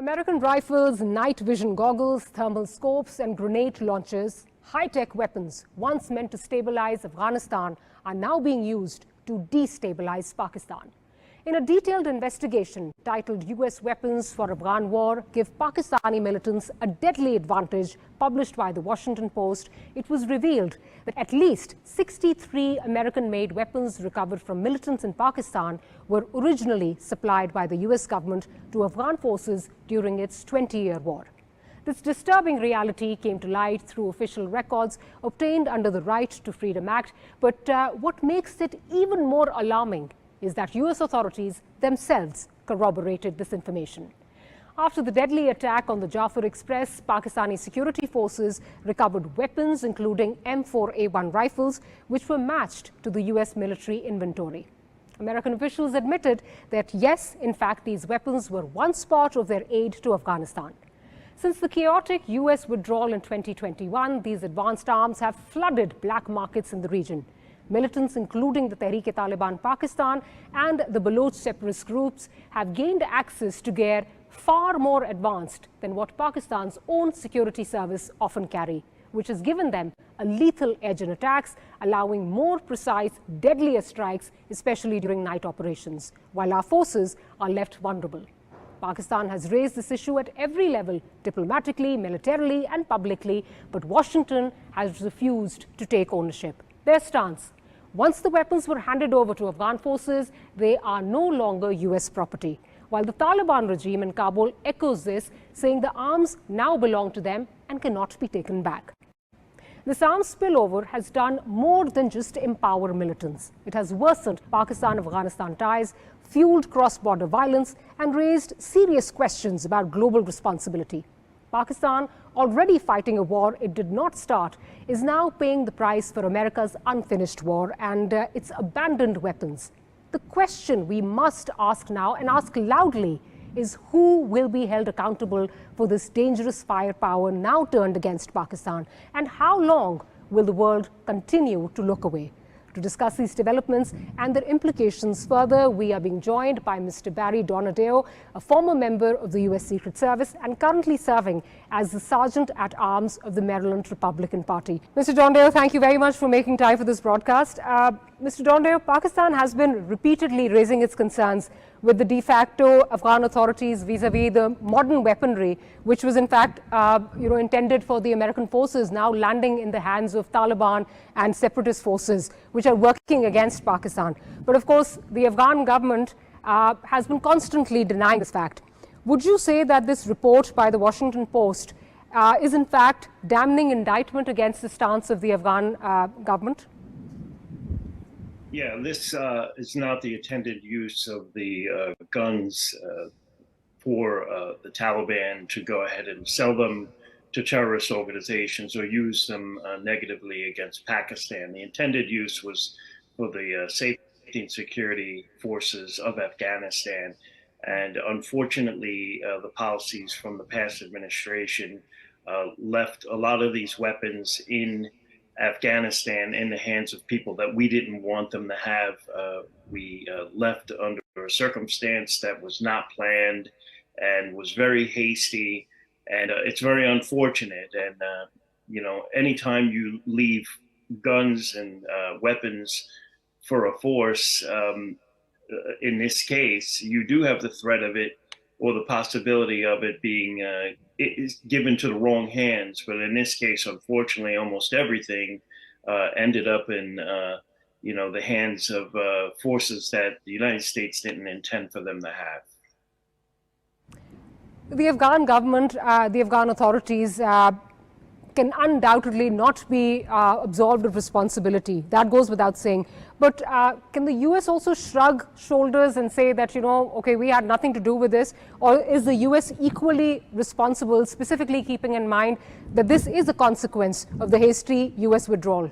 American rifles, night vision goggles, thermal scopes and grenade launchers, high-tech weapons once meant to stabilize Afghanistan are now being used to destabilize Pakistan. In a detailed investigation titled U.S. Weapons for Afghan War Give Pakistani Militants a Deadly Advantage, published by the Washington Post, it was revealed that at least 63 American-made weapons recovered from militants in Pakistan were originally supplied by the U.S. government to Afghan forces during its 20-year war. This disturbing reality came to light through official records obtained under the Right to Freedom Act. But what makes it even more alarming is that U.S. authorities themselves corroborated this information. After the deadly attack on the Jafar Express, Pakistani security forces recovered weapons including M4A1 rifles, which were matched to the U.S. military inventory. American officials admitted that yes, in fact, these weapons were once part of their aid to Afghanistan. Since the chaotic U.S. withdrawal in 2021, these advanced arms have flooded black markets in the region. Militants, including the Tehreek-e-Taliban Pakistan and the Baloch separatist groups, have gained access to gear far more advanced than what Pakistan's own security service often carry, which has given them a lethal edge in attacks, allowing more precise, deadlier strikes, especially during night operations, while our forces are left vulnerable. Pakistan has raised this issue at every level, diplomatically, militarily, and publicly, but Washington has refused to take ownership. Their stance: once the weapons were handed over to Afghan forces, they are no longer U.S. property. While the Taliban regime in Kabul echoes this, saying the arms now belong to them and cannot be taken back. This arms spillover has done more than just empower militants. It has worsened Pakistan-Afghanistan ties, fueled cross-border violence, and raised serious questions about global responsibility. Pakistan, already fighting a war it did not start, is now paying the price for America's unfinished war and its abandoned weapons. The question we must ask now, and ask loudly, is who will be held accountable for this dangerous firepower now turned against Pakistan, and how long will the world continue to look away? To discuss these developments and their implications further, we are being joined by Mr. Barry Donadio, a former member of the U.S. Secret Service and currently serving as the Sergeant at Arms of the Maryland Republican Party. Mr. Donadio, thank you very much for making time for this broadcast. Mr. Donadio, Pakistan has been repeatedly raising its concerns with the de facto Afghan authorities vis-a-vis the modern weaponry, which was in fact intended for the American forces, now landing in the hands of Taliban and separatist forces, which are working against Pakistan. But of course, the Afghan government has been constantly denying this fact. Would you say that this report by the Washington Post is in fact damning indictment against the stance of the Afghan government? Yeah, this is not the intended use of the guns for the Taliban to go ahead and sell them to terrorist organizations or use them negatively against Pakistan. The intended use was for the safety and security forces of Afghanistan. And unfortunately, the policies from the past administration left a lot of these weapons in Afghanistan in the hands of people that we didn't want them to have. We left under a circumstance that was not planned and was very hasty, and it's very unfortunate. And anytime you leave guns and weapons for a force, in this case, you do have the threat of it or the possibility of it being given to the wrong hands. But in this case, unfortunately, almost everything ended up in the hands of forces that the United States didn't intend for them to have. The Afghan government, the Afghan authorities can undoubtedly not be absolved of responsibility. That goes without saying. But can the U.S. also shrug shoulders and say that, okay, we had nothing to do with this? Or is the U.S. equally responsible, specifically keeping in mind that this is a consequence of the hasty U.S. withdrawal?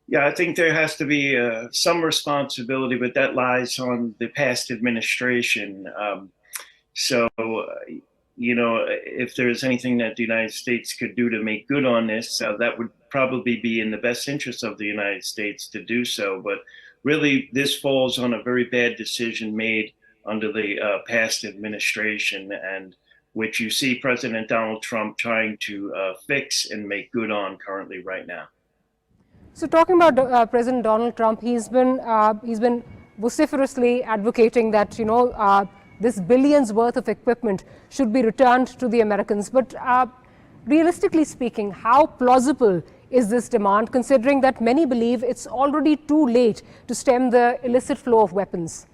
Yeah, I think there has to be some responsibility, but that lies on the past administration. If there's anything that the United States could do to make good on this, that would probably be in the best interest of the United States to do so. But really, this falls on a very bad decision made under the past administration, and which you see President Donald Trump trying to fix and make good on currently right now. So, talking about President Donald Trump, he's been vociferously advocating that this billions worth of equipment should be returned to the Americans. But realistically speaking, how plausible is this demand, considering that many believe it's already too late to stem the illicit flow of weapons?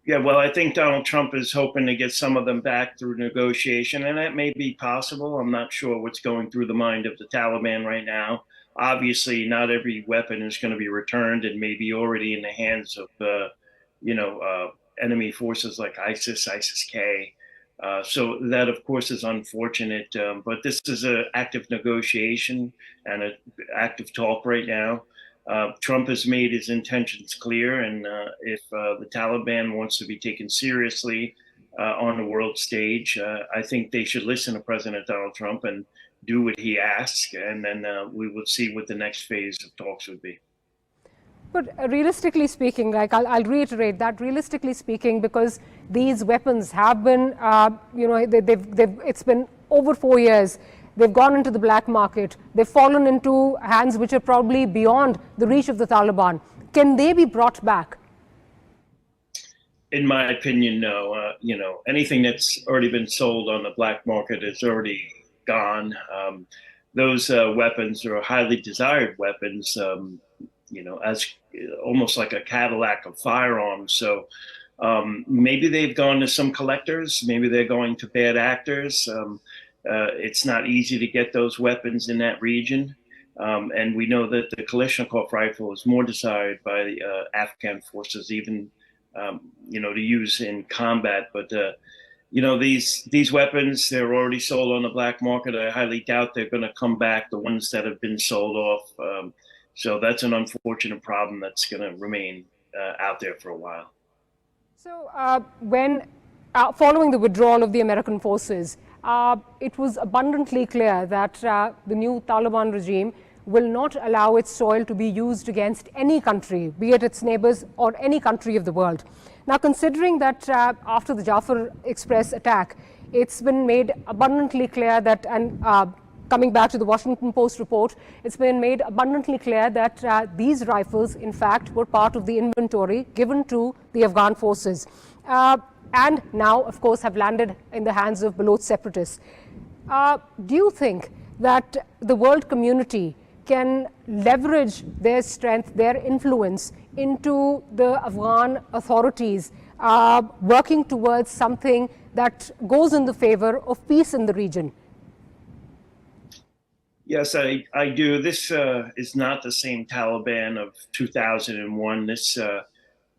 Yeah, well, I think Donald Trump is hoping to get some of them back through negotiation, and that may be possible. I'm not sure what's going through the mind of the Taliban right now. Obviously, not every weapon is going to be returned and maybe already in the hands of, enemy forces like ISIS, ISIS-K. So that, of course, is unfortunate. But this is an active negotiation and an active talk right now. Trump has made his intentions clear, and if the Taliban wants to be taken seriously on the world stage, I think they should listen to President Donald Trump and do what he asks, and then we will see what the next phase of talks would be. But realistically speaking, like I'll reiterate that, realistically speaking, because these weapons have been, it's been over 4 years. They've gone into the black market. They've fallen into hands which are probably beyond the reach of the Taliban. Can they be brought back? In my opinion, no. Anything that's already been sold on the black market is already gone. Those weapons are highly desired weapons, as almost like a Cadillac of firearms. So maybe they've gone to some collectors. Maybe they're going to bad actors. It's not easy to get those weapons in that region. And we know that the Kalashnikov rifle is more desired by the Afghan forces, even, to use in combat. But, these weapons, they're already sold on the black market. I highly doubt they're going to come back, the ones that have been sold off. So that's an unfortunate problem that's going to remain out there for a while. So following the withdrawal of the American forces, it was abundantly clear that the new Taliban regime will not allow its soil to be used against any country, be it its neighbors or any country of the world. Now, considering that after the Jafar Express attack, it's been made abundantly clear that, and coming back to the Washington Post report, it's been made abundantly clear that these rifles, in fact, were part of the inventory given to the Afghan forces. And now, of course, have landed in the hands of Baloch separatists. Do you think that the world community can leverage their strength, their influence into the Afghan authorities, working towards something that goes in the favor of peace in the region? Yes, I do. This is not the same Taliban of 2001.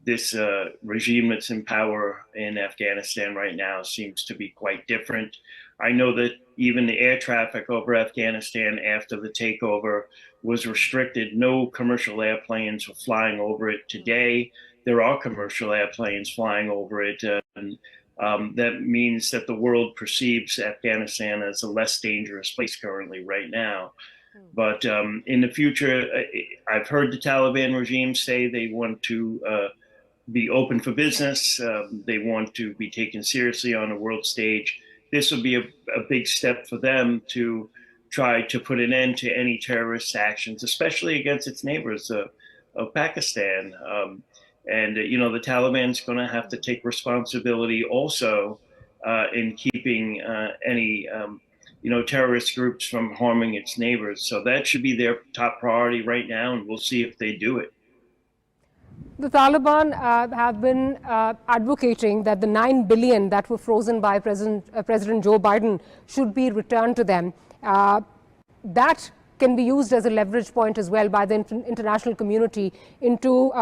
This regime that's in power in Afghanistan right now seems to be quite different. I know that even the air traffic over Afghanistan after the takeover was restricted. No commercial airplanes were flying over it. Today, there are commercial airplanes flying over it. And that means that the world perceives Afghanistan as a less dangerous place currently right now. But in the future, I've heard the Taliban regime say they want to be open for business. They want to be taken seriously on the world stage. This will be a big step for them to try to put an end to any terrorist actions, especially against its neighbors of Pakistan. And, the Taliban's going to have to take responsibility also in keeping any, terrorist groups from harming its neighbors. So that should be their top priority right now, and we'll see if they do it. The Taliban have been advocating that the $9 billion that were frozen by President Joe Biden should be returned to them. That can be used as a leverage point as well by the international community into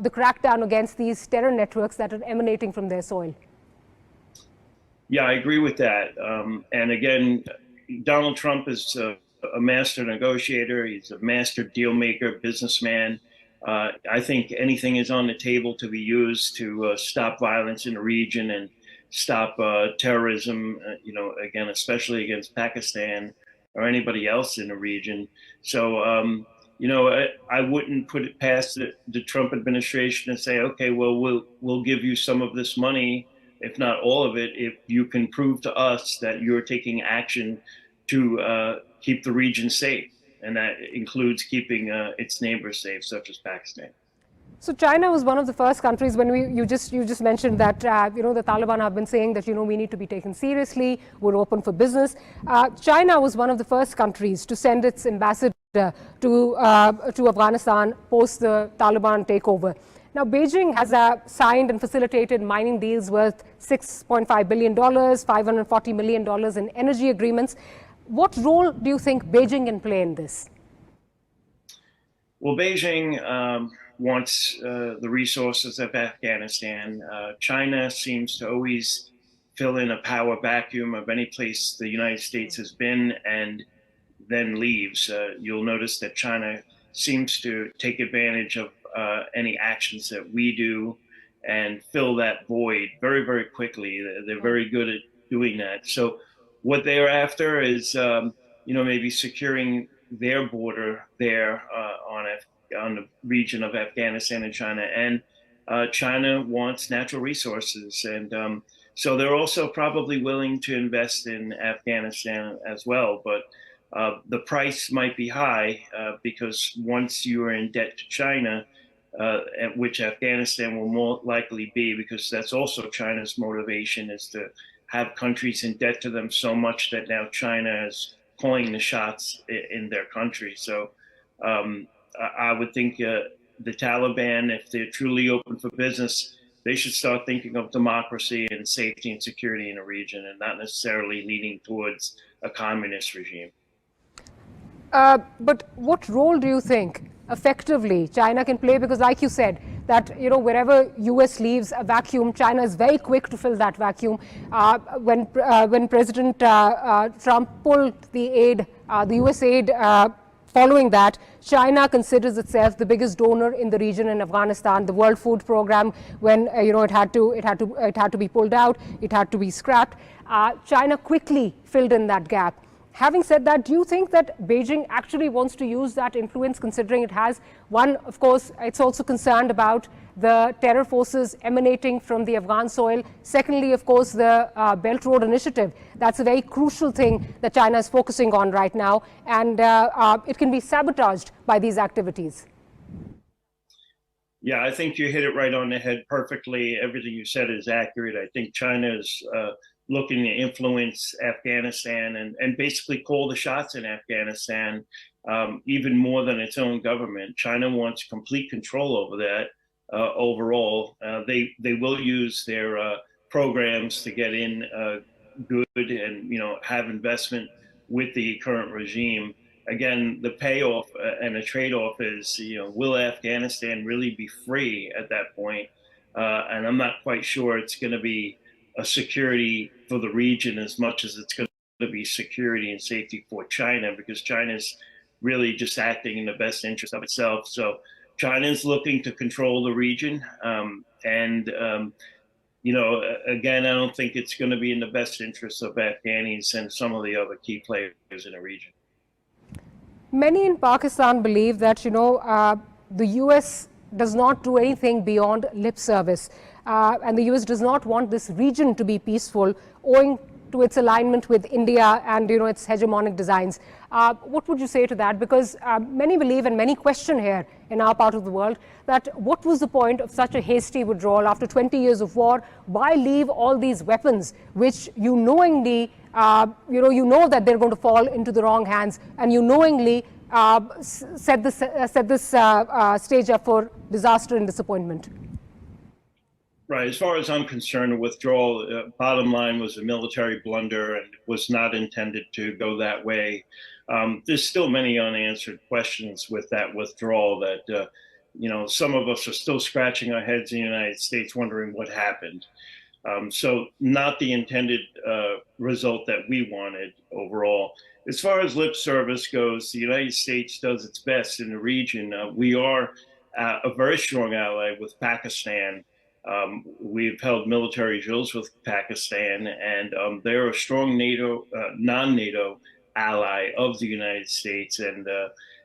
the crackdown against these terror networks that are emanating from their soil. Yeah, I agree with that. And again, Donald Trump is a master negotiator. He's a master deal maker, businessman. I think anything is on the table to be used to stop violence in the region and stop terrorism, again, especially against Pakistan or anybody else in the region. So, I wouldn't put it past the Trump administration to say, okay, well, we'll give you some of this money, if not all of it, if you can prove to us that you're taking action to keep the region safe, and that includes keeping its neighbors safe, such as Pakistan. So China was one of the first countries when you just mentioned that the Taliban have been saying that we need to be taken seriously. We're open for business. China was one of the first countries to send its ambassador to Afghanistan post the Taliban takeover. Now Beijing has signed and facilitated mining deals worth $6.5 billion, $540 million in energy agreements. What role do you think Beijing can play in this? Well, Beijing wants the resources of Afghanistan. China seems to always fill in a power vacuum of any place the United States has been and then leaves. You'll notice that China seems to take advantage of any actions that we do and fill that void very, very quickly. They're very good at doing that. So what they're after is, maybe securing their border there on the region of Afghanistan and China. And China wants natural resources. And so they're also probably willing to invest in Afghanistan as well. But the price might be high because once you are in debt to China, which Afghanistan will more likely be, because that's also China's motivation, is to have countries in debt to them so much that now China is calling the shots in their country. So I would think the Taliban, if they're truly open for business, they should start thinking of democracy and safety and security in a region, and not necessarily leaning towards a communist regime. But what role do you think effectively China can play? Because like you said, that wherever US leaves a vacuum, China is very quick to fill that vacuum. When President Trump pulled the aid, the US aid, following that, China considers itself the biggest donor in the region in Afghanistan. The World Food Program, when it had to be pulled out, it had to be scrapped. China quickly filled in that gap. Having said that, do you think that Beijing actually wants to use that influence, considering it has one, of course, it's also concerned about the terror forces emanating from the Afghan soil. Secondly, of course, the Belt Road Initiative. That's a very crucial thing that China is focusing on right now, and it can be sabotaged by these activities. Yeah, I think you hit it right on the head perfectly. Everything you said is accurate. I think China is looking to influence Afghanistan and basically call the shots in Afghanistan, even more than its own government. China wants complete control over that overall. They will use their programs to get in good and have investment with the current regime. Again, the payoff and the trade-off is, will Afghanistan really be free at that point? And I'm not quite sure it's going to be a security for the region as much as it's going to be security and safety for China, because China's really just acting in the best interest of itself. So China's looking to control the region. Again, I don't think it's going to be in the best interest of Afghanis and some of the other key players in the region. Many in Pakistan believe that, the US does not do anything beyond lip service. And the US does not want this region to be peaceful, owing to its alignment with India and its hegemonic designs. What would you say to that? Because many believe and many question here in our part of the world that what was the point of such a hasty withdrawal after 20 years of war? Why leave all these weapons which you knowingly, you know that they're going to fall into the wrong hands, and you knowingly set this stage up for disaster and disappointment? Right. As far as I'm concerned, the withdrawal, bottom line, was a military blunder and was not intended to go that way. There's still many unanswered questions with that withdrawal that, some of us are still scratching our heads in the United States wondering what happened. So not the intended result that we wanted overall. As far as lip service goes, the United States does its best in the region. We are a very strong ally with Pakistan. We've held military drills with Pakistan, and they're a strong NATO, non-NATO ally of the United States. And,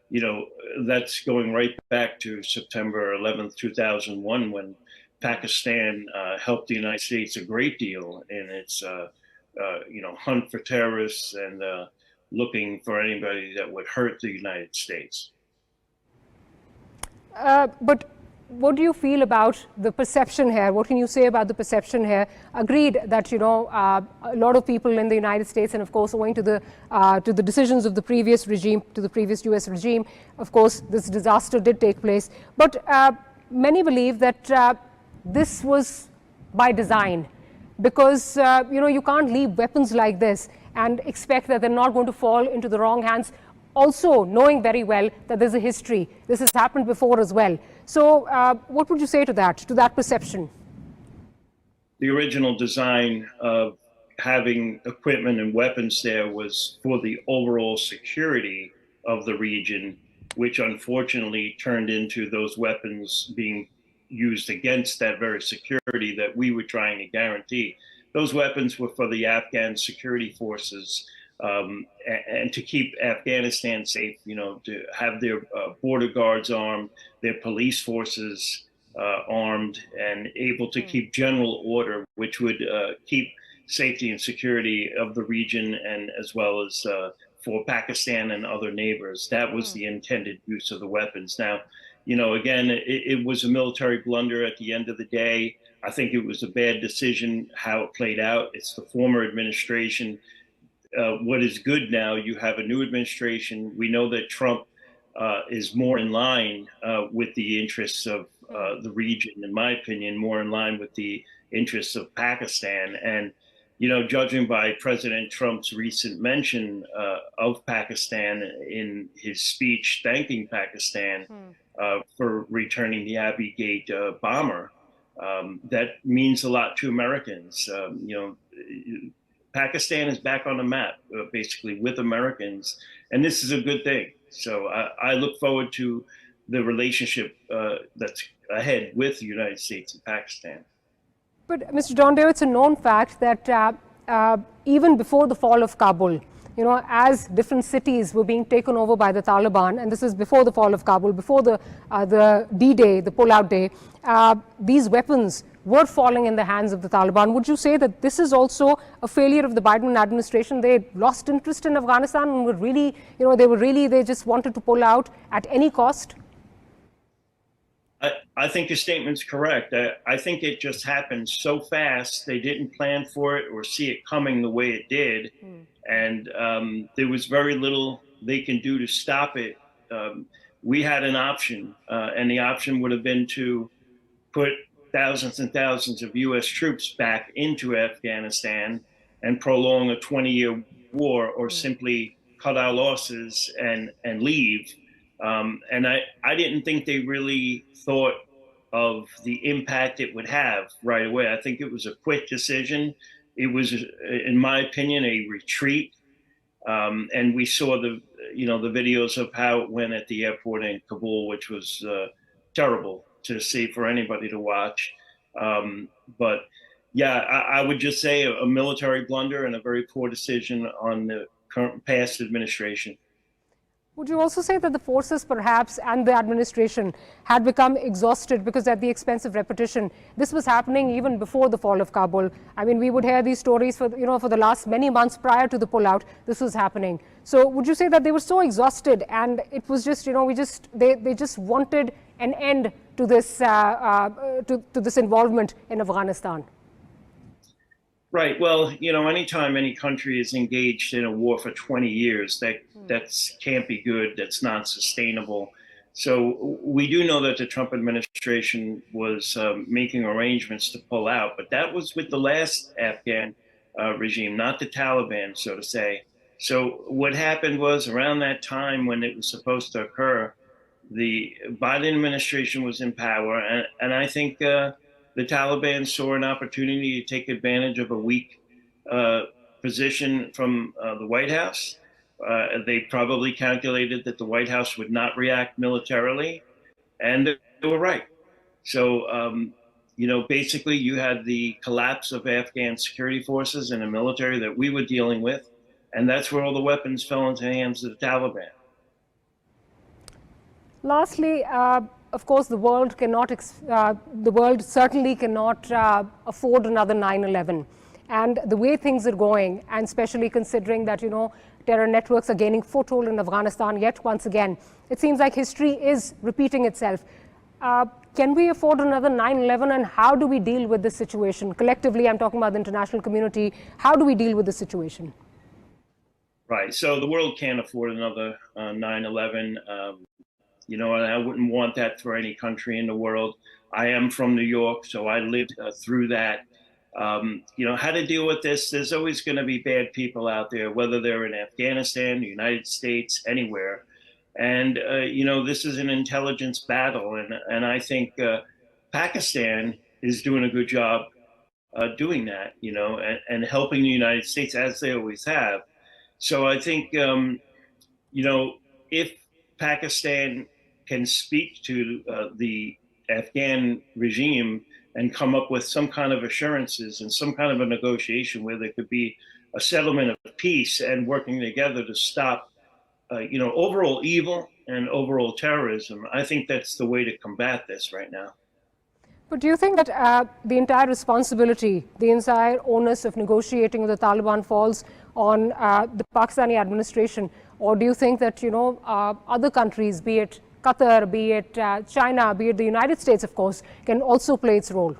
you know, that's going right back to September 11th, 2001, when Pakistan helped the United States a great deal in its, you know, hunt for terrorists and looking for anybody that would hurt the United States. But what do you feel about the perception here? What can you say about the perception here? Agreed that, you know, a lot of people in the United States, and of course owing to the decisions of the previous regime, to the previous US regime, of course this disaster did take place. But many believe that this was by design, because you know, you can't leave weapons like this and expect that they're not going to fall into the wrong hands. Also knowing very well that there's a history, this has happened before as well. So what would you say to that perception? The original design of having equipment and weapons there was for the overall security of the region, which unfortunately turned into those weapons being used against that very security that we were trying to guarantee. Those weapons were for the Afghan security forces, and to keep Afghanistan safe, you know, to have their border guards armed, their police forces armed, and able to keep general order, which would keep safety and security of the region, and as well as for Pakistan and other neighbors. That was the intended use of the weapons. Now, you know, again, it was a military blunder at the end of the day. I think it was a bad decision how it played out. It's the former administration. What is good now, you have a new administration. We know that Trump is more in line with the interests of the region, in my opinion, more in line with the interests of Pakistan. And, you know, judging by President Trump's recent mention of Pakistan in his speech thanking Pakistan for returning the Abbey Gate bomber, that means a lot to Americans. You know, Pakistan is back on the map, basically, with Americans, and this is a good thing. So I look forward to the relationship that's ahead with the United States and Pakistan. But Mr. Donadio, it's a known fact that even before the fall of Kabul, you know, as different cities were being taken over by the Taliban, and this is before the fall of Kabul, before the D-Day, the pull-out day, these weapons were falling in the hands of the Taliban. Would you say that this is also a failure of the Biden administration? They lost interest in Afghanistan and were really, you know, they just wanted to pull out at any cost? I think your statement's correct. I think it just happened so fast. They didn't plan for it or see it coming the way it did. And there was very little they can do to stop it. We had an option, and the option would have been to put thousands and thousands of US troops back into Afghanistan and prolong a 20-year war, or simply cut our losses and leave. And I didn't think they really thought of the impact it would have right away. I think it was a quick decision. It was, in my opinion, a retreat. And we saw the videos of how it went at the airport in Kabul, which was terrible to see for anybody to watch. But yeah, I would just say a military blunder and a very poor decision on the current past administration. Would you also say that the forces perhaps and the administration had become exhausted because at the expense of repetition? This was happening even before the fall of Kabul. I mean, we would hear these stories for the last many months prior to the pullout. This was happening. So would you say that they were so exhausted and it was just, they just wanted an end to this, to this involvement in Afghanistan? Right. Well, anytime any country is engaged in a war for 20 years, that can't be good. That's not sustainable. So we do know that the Trump administration was making arrangements to pull out, but that was with the last Afghan regime, not the Taliban, so to say. So what happened was, around that time when it was supposed to occur, the Biden administration was in power, and I think the Taliban saw an opportunity to take advantage of a weak position from the White House. They probably calculated that the White House would not react militarily, and they were right. So, basically you had the collapse of Afghan security forces and a military that we were dealing with, and that's where all the weapons fell into the hands of the Taliban. Lastly, of course, the world certainly cannot afford another 9/11. And the way things are going, and especially considering that, terror networks are gaining foothold in Afghanistan yet once again, it seems like history is repeating itself. Can we afford another 9/11, and how do we deal with this situation? Collectively, I'm talking about the international community. How do we deal with this situation? Right. So the world can't afford another 9/11. And I wouldn't want that for any country in the world. I am from New York, so I lived through that. How to deal with this? There's always going to be bad people out there, whether they're in Afghanistan, the United States, anywhere. And, this is an intelligence battle. And I think Pakistan is doing a good job doing that, and helping the United States as they always have. So I think, if Pakistan can speak to the Afghan regime and come up with some kind of assurances and some kind of a negotiation where there could be a settlement of peace and working together to stop, overall evil and overall terrorism, I think that's the way to combat this right now. But do you think that the entire responsibility, the entire onus of negotiating with the Taliban falls on the Pakistani administration? Or do you think that, other countries, be it Qatar, be it China, be it the United States, of course, can also play its role?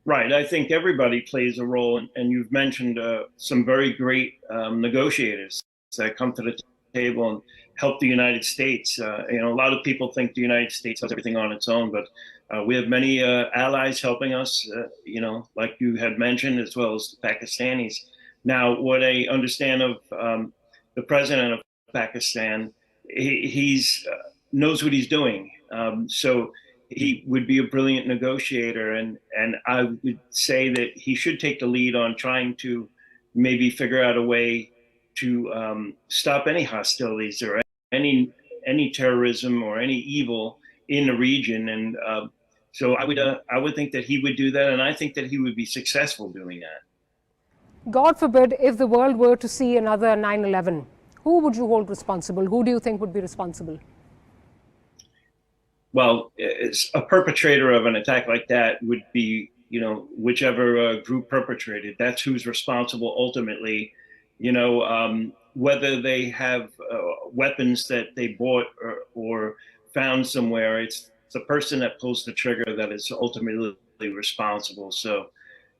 Right. I think everybody plays a role. And you've mentioned some very great negotiators that come to the table and help the United States. A lot of people think the United States does everything on its own, but we have many allies helping us, like you had mentioned, as well as the Pakistanis. Now, what I understand of the president of Pakistan, he's knows what he's doing. So he would be a brilliant negotiator, and I would say that he should take the lead on trying to maybe figure out a way to stop any hostilities or any terrorism or any evil in the region. And so I would think that he would do that, and I think that he would be successful doing that. God forbid, if the world were to see another 9/11, who would you hold responsible? Who do you think would be responsible? Well, a perpetrator of an attack like that would be, whichever group perpetrated. That's who's responsible ultimately. Whether they have weapons that they bought or found somewhere, it's the person that pulls the trigger that is ultimately responsible. So,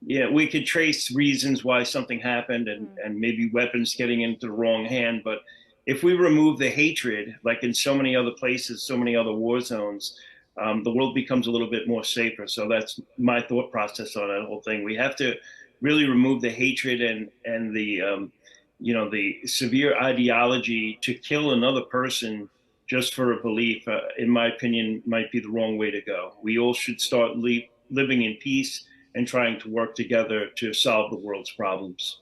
yeah, we could trace reasons why something happened and maybe weapons getting into the wrong hand. But if we remove the hatred, like in so many other places, so many other war zones, the world becomes a little bit more safer. So that's my thought process on that whole thing. We have to really remove the hatred and the severe ideology to kill another person just for a belief, in my opinion, might be the wrong way to go. We all should start living in peace and trying to work together to solve the world's problems.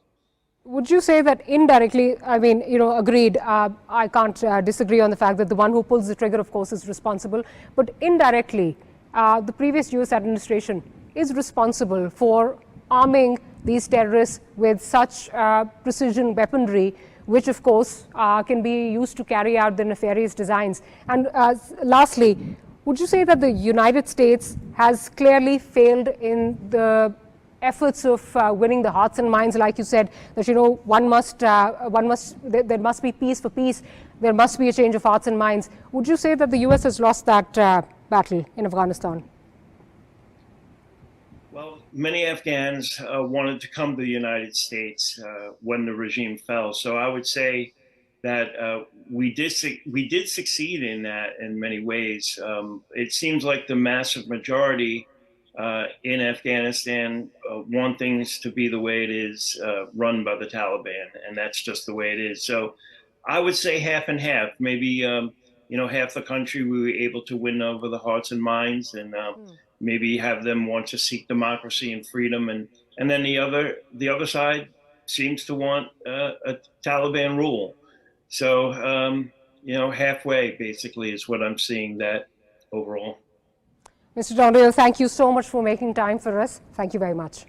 Would you say that indirectly, agreed, I can't disagree on the fact that the one who pulls the trigger, of course, is responsible, but indirectly, the previous US administration is responsible for arming these terrorists with such precision weaponry, which of course can be used to carry out the nefarious designs. And lastly, would you say that the United States has clearly failed in the efforts of winning the hearts and minds, like you said, that there must be peace for peace, there must be a change of hearts and minds? Would you say that the US has lost that battle in Afghanistan? Well, many Afghans wanted to come to the United States when the regime fell. So I would say that we did succeed in that in many ways. It seems like the massive majority in Afghanistan want things to be the way it is run by the Taliban, and that's just the way it is. So I would say half and half. Maybe half the country we were able to win over the hearts and minds, and maybe have them want to seek democracy and freedom, and then the other side seems to want a Taliban rule. So halfway basically is what I'm seeing that overall. Mr. Donadio, thank you so much for making time for us. Thank you very much.